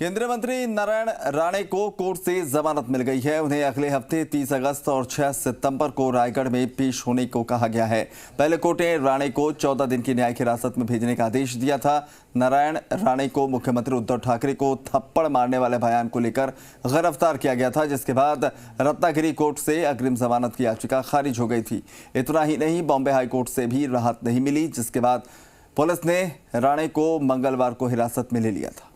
केंद्रीय मंत्री नारायण राणे को कोर्ट से जमानत मिल गई है। उन्हें अगले हफ्ते 30 अगस्त और 6 सितंबर को रायगढ़ में पेश होने को कहा गया है। पहले कोर्ट ने राणे को 14 दिन की न्यायिक हिरासत में भेजने का आदेश दिया था। नारायण राणे को मुख्यमंत्री उद्धव ठाकरे को थप्पड़ मारने वाले बयान को लेकर गिरफ्तार किया गया था, जिसके बाद रत्नागिरी कोर्ट से अग्रिम जमानत की याचिका खारिज हो गई थी। इतना ही नहीं, बॉम्बे हाई कोर्ट से भी राहत नहीं मिली, जिसके बाद पुलिस ने राणे को मंगलवार को हिरासत में ले लिया था।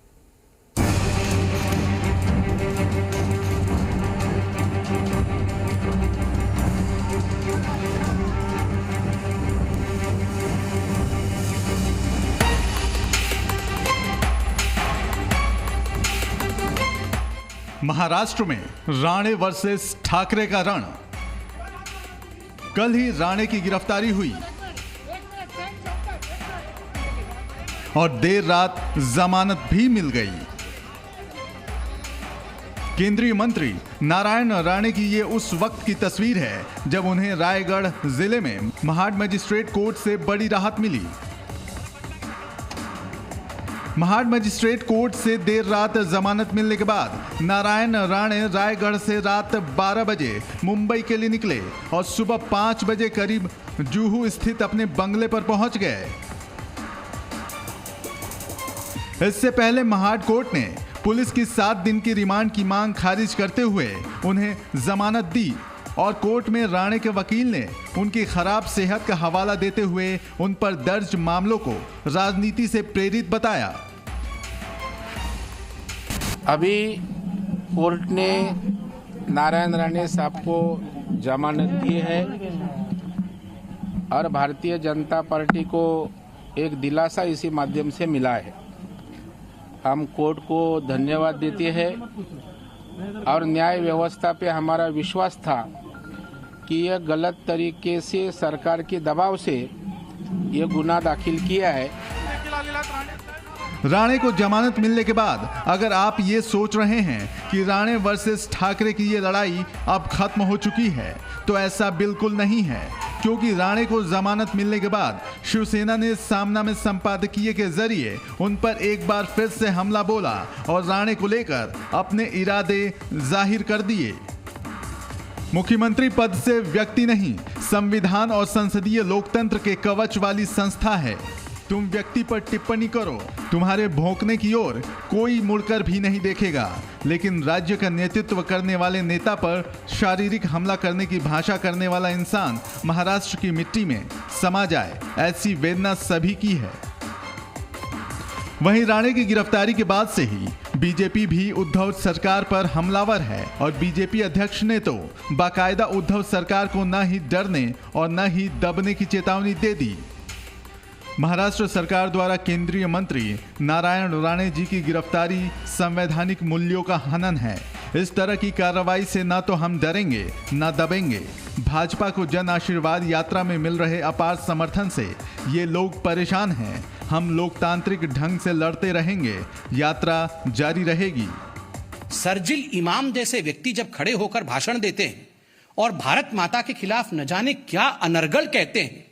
महाराष्ट्र में राणे वर्सेस ठाकरे का रण। कल ही राणे की गिरफ्तारी हुई और देर रात जमानत भी मिल गई। केंद्रीय मंत्री नारायण राणे की ये उस वक्त की तस्वीर है जब उन्हें रायगढ़ जिले में महाड मजिस्ट्रेट कोर्ट से बड़ी राहत मिली। महाड मजिस्ट्रेट कोर्ट से देर रात जमानत मिलने के बाद नारायण राणे रायगढ़ से रात 12 बजे मुंबई के लिए निकले और सुबह 5 बजे करीब जुहू स्थित अपने बंगले पर पहुंच गए। इससे पहले महाड कोर्ट ने पुलिस की 7 दिन की रिमांड की मांग खारिज करते हुए उन्हें जमानत दी और कोर्ट में राणे के वकील ने उनकी खराब सेहत का हवाला देते हुए उन पर दर्ज मामलों को राजनीति से प्रेरित बताया। अभी कोर्ट ने नारायण राणे साहब को जमानत दी है और भारतीय जनता पार्टी को एक दिलासा इसी माध्यम से मिला है। हम कोर्ट को धन्यवाद देते हैं और न्याय व्यवस्था पे हमारा विश्वास था कि यह गलत तरीके से सरकार के दबाव से यह गुनाह दाखिल किया है। राणे को जमानत मिलने के बाद अगर आप ये सोच रहे हैं कि राणे वर्सेस ठाकरे की ये लड़ाई अब खत्म हो चुकी है, तो ऐसा बिल्कुल नहीं है, क्योंकि राणे को जमानत मिलने के बाद शिवसेना ने सामना में संपादकीय के जरिए उन पर एक बार फिर से हमला बोला और राणे को लेकर अपने इरादे जाहिर कर दिए। मुख्यमंत्री पद से व्यक्ति नहीं, संविधान और संसदीय लोकतंत्र के कवच वाली संस्था है। तुम व्यक्ति पर टिप्पणी करो, तुम्हारे भौंकने की ओर कोई मुड़कर भी नहीं देखेगा, लेकिन राज्य का नेतृत्व करने वाले नेता पर शारीरिक हमला करने की भाषा करने वाला इंसान महाराष्ट्र की मिट्टी में समा जाए, ऐसी वेदना सभी की है। वहीं राणे की गिरफ्तारी के बाद से ही बीजेपी भी उद्धव सरकार पर हमलावर है और बीजेपी अध्यक्ष ने तो बाकायदा उद्धव सरकार को न ही डरने और न ही दबने की चेतावनी दे दी। महाराष्ट्र सरकार द्वारा केंद्रीय मंत्री नारायण राणे जी की गिरफ्तारी संवैधानिक मूल्यों का हनन है। इस तरह की कार्रवाई से ना तो हम डरेंगे ना दबेंगे। भाजपा को जन आशीर्वाद यात्रा में मिल रहे अपार समर्थन से ये लोग परेशान हैं। हम लोकतांत्रिक ढंग से लड़ते रहेंगे, यात्रा जारी रहेगी। शरजील इमाम जैसे व्यक्ति जब खड़े होकर भाषण देते हैं और भारत माता के खिलाफ न जाने क्या अनर्गल कहते हैं,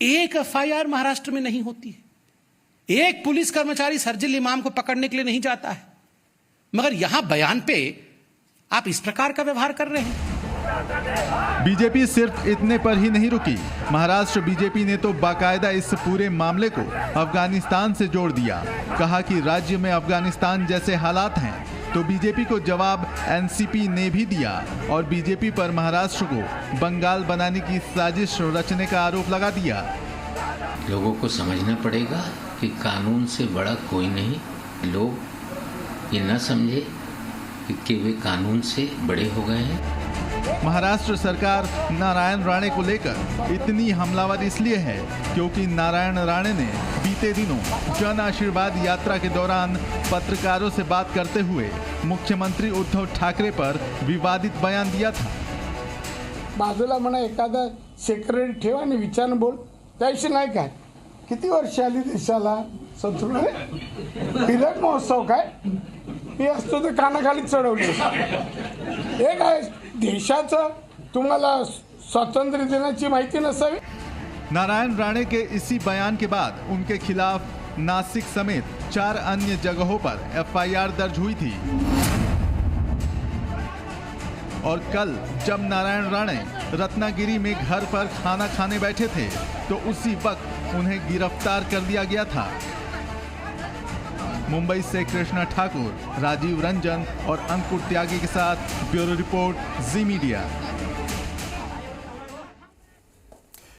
एक एफआईआर महाराष्ट्र में नहीं होती है। एक पुलिस कर्मचारी शरजील इमाम को पकड़ने के लिए नहीं जाता है, मगर यहां बयान पे आप इस प्रकार का व्यवहार कर रहे हैं। बीजेपी सिर्फ इतने पर ही नहीं रुकी। महाराष्ट्र बीजेपी ने तो बाकायदा इस पूरे मामले को अफगानिस्तान से जोड़ दिया। कहा कि राज्य में अफगानिस्तान जैसे हालात हैं, तो बीजेपी को जवाब एनसीपी ने भी दिया और बीजेपी पर महाराष्ट्र को बंगाल बनाने की साजिश रचने का आरोप लगा दिया। लोगों को समझना पड़ेगा कि कानून से बड़ा कोई नहीं। लोग ये न समझे कि वे कानून से बड़े हो गए हैं। महाराष्ट्र सरकार नारायण राणे को लेकर इतनी हमलावर इसलिए है क्योंकि नारायण राणे ने बीते दिनों जन आशीर्वाद यात्रा के दौरान पत्रकारों से बात करते हुए मुख्यमंत्री उद्धव ठाकरे पर विवादित बयान दिया था। बाजूला म्हणा एखादा सेक्रेटरी ठेवा आणि विचारून बोल, त्याशी नाही काय किती वर्ष आली देशाला संतुलन हिरक महोत्सव काय हे असतो तर कानाखाली चढवली। एक आहे देशाचं तुम्हाला स्वातंत्र्य दिनाची माहिती नसावी। नारायण राणे के इसी बयान के बाद उनके खिलाफ नासिक समेत 4 अन्य जगहों पर एफआईआर दर्ज हुई थी। और कल जब नारायण राणे रत्नागिरी में घर पर खाना खाने बैठे थे तो उसी वक्त उन्हें गिरफ्तार कर लिया गया था। मुंबई से कृष्णा ठाकुर, राजीव रंजन और अंकुर त्यागी के साथ ब्यूरो रिपोर्ट, जी मीडिया।